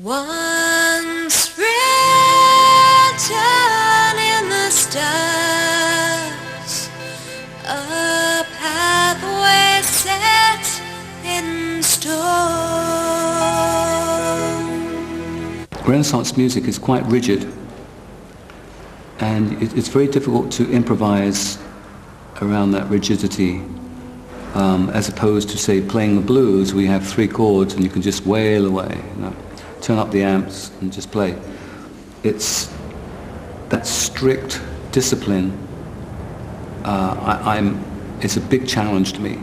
Once written in the stars, a pathway set in stone. Renaissance music is quite rigid, and it's very difficult to improvise around that rigidity, as opposed to, say, playing the blues, where you have 3 chords and you can just wail away, you know, turn up the amps and just play. It's that strict discipline. It's a big challenge to me.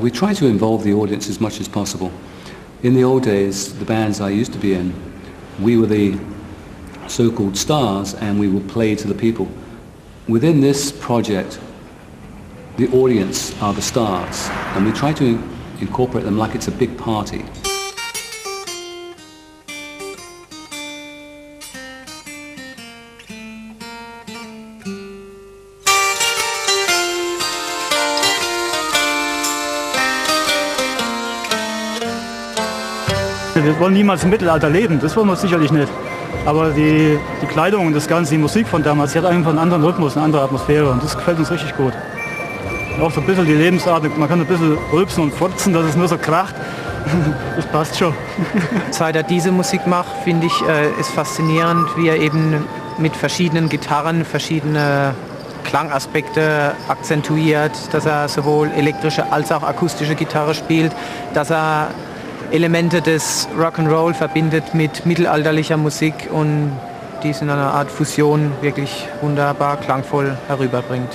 We try to involve the audience as much as possible. In the old days, the bands I used to be in, we were the so-called stars and we would play to the people. Within this project, the audience are the stars, and we try to incorporate them like it's a big party. Wir wollen niemals im Mittelalter leben, das wollen wir sicherlich nicht. Aber die Kleidung und das Ganze, die Musik von damals, die hat einfach einen anderen Rhythmus, eine andere Atmosphäre und das gefällt uns richtig gut. Und auch so ein bisschen die Lebensart, man kann ein bisschen rülpsen und furzen, dass es nur so kracht. Das passt schon. Seit er diese Musik macht, finde ich, ist faszinierend, wie er eben mit verschiedenen Gitarren verschiedene Klangaspekte akzentuiert, dass er sowohl elektrische als auch akustische Gitarre spielt, dass er Elemente des Rock'n'Roll verbindet mit mittelalterlicher Musik und dies in einer Art Fusion wirklich wunderbar klangvoll herüberbringt.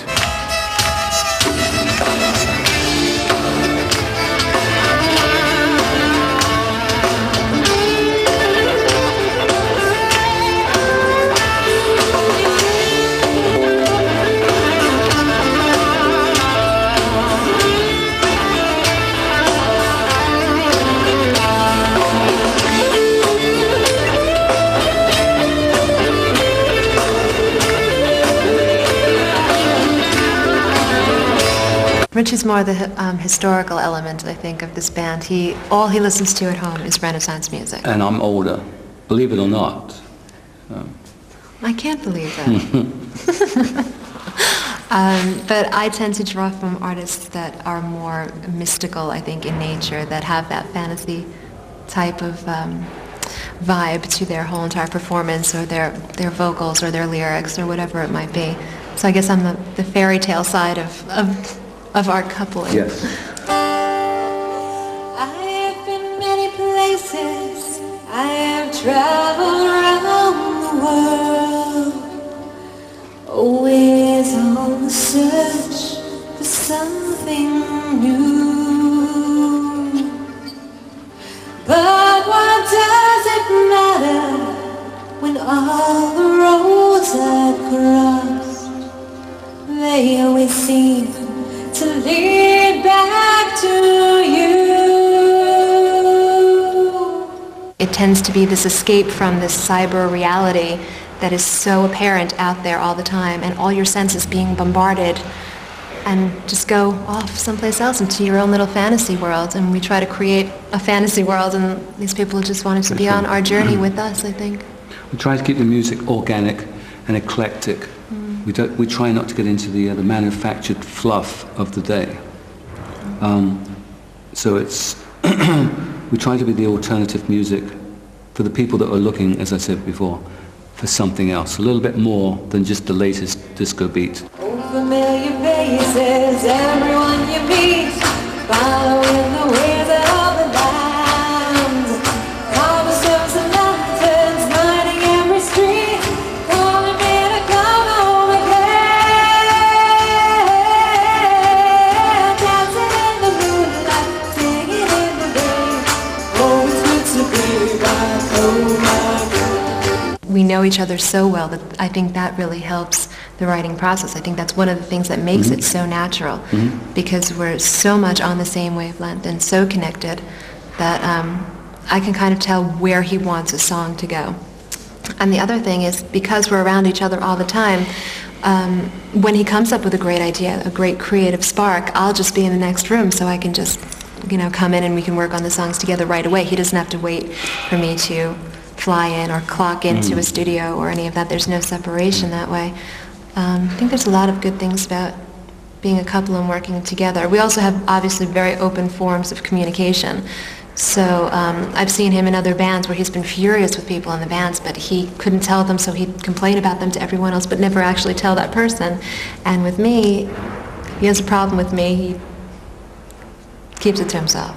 Richie's more the historical element, I think, of this band. All he listens to at home is Renaissance music. And I'm older, believe it or not. I can't believe that. But I tend to draw from artists that are more mystical, I think, in nature, that have that fantasy type of vibe to their whole entire performance, or their vocals, or their lyrics, or whatever it might be. So I guess I'm the fairy tale side of our coupling. Yes. I have been many places, I have traveled around the world, always on the search for something new. But what does it matter when all the roads I've crossed, they always seem to lead back to you. It tends to be this escape from this cyber reality that is so apparent out there all the time, and all your senses being bombarded, and just go off someplace else into your own little fantasy world. And we try to create a fantasy world, and these people just wanted to be on our journey with us, I think. We try to keep the music organic and eclectic. We try not to get into the manufactured fluff of the day. So it's we try to be the alternative music for the people that are looking, as I said before, for something else, a little bit more than just the latest disco beat. Familiar faces, everyone you meet, following the ways of the land. Cobblestones and lanterns lighting every street, calling me to come home again. we know each other so well that I think that really helps the writing process. I think that's one of the things that makes it so natural, because we're so much on the same wavelength and so connected that I can kind of tell where he wants a song to go. And the other thing is, because we're around each other all the time, when he comes up with a great idea, a great creative spark, I'll just be in the next room, so I can just, come in and we can work on the songs together right away. He doesn't have to wait for me to fly in or clock into a studio or any of that. There's no separation that way. I think there's a lot of good things about being a couple and working together. We also have obviously very open forms of communication. So I've seen him in other bands where he's been furious with people in the bands, but he couldn't tell them, so he'd complain about them to everyone else, but never actually tell that person. And with me, if he has a problem with me, he keeps it to himself.